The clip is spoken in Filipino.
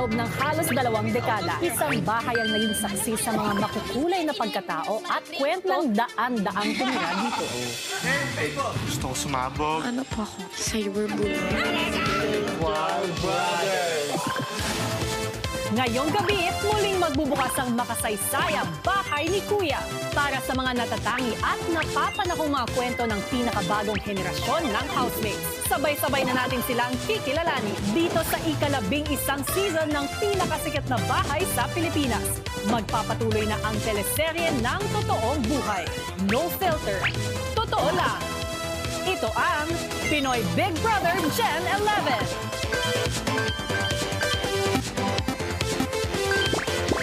loob ng halos 2 dekada, isang bahay ang naging saksi sa mga makukulay na pagkatao at kwento ng daan-daang tumira dito. Gusto ko sumabog. Ano po ako? Cyberbullying. Ngayong gabi, muling magbubukas ang makasaysayang bahay ni Kuya para sa mga natatangi at napapanahong mga kwento ng pinakabagong henerasyon ng housemates. Sabay-sabay na natin silang kikilalanin dito sa ika-11 season ng pinakasikat na bahay sa Pilipinas. Magpapatuloy na ang teleserye ng totoong buhay. No filter. Totoo lang. Ito ang Pinoy Big Brother Gen 11.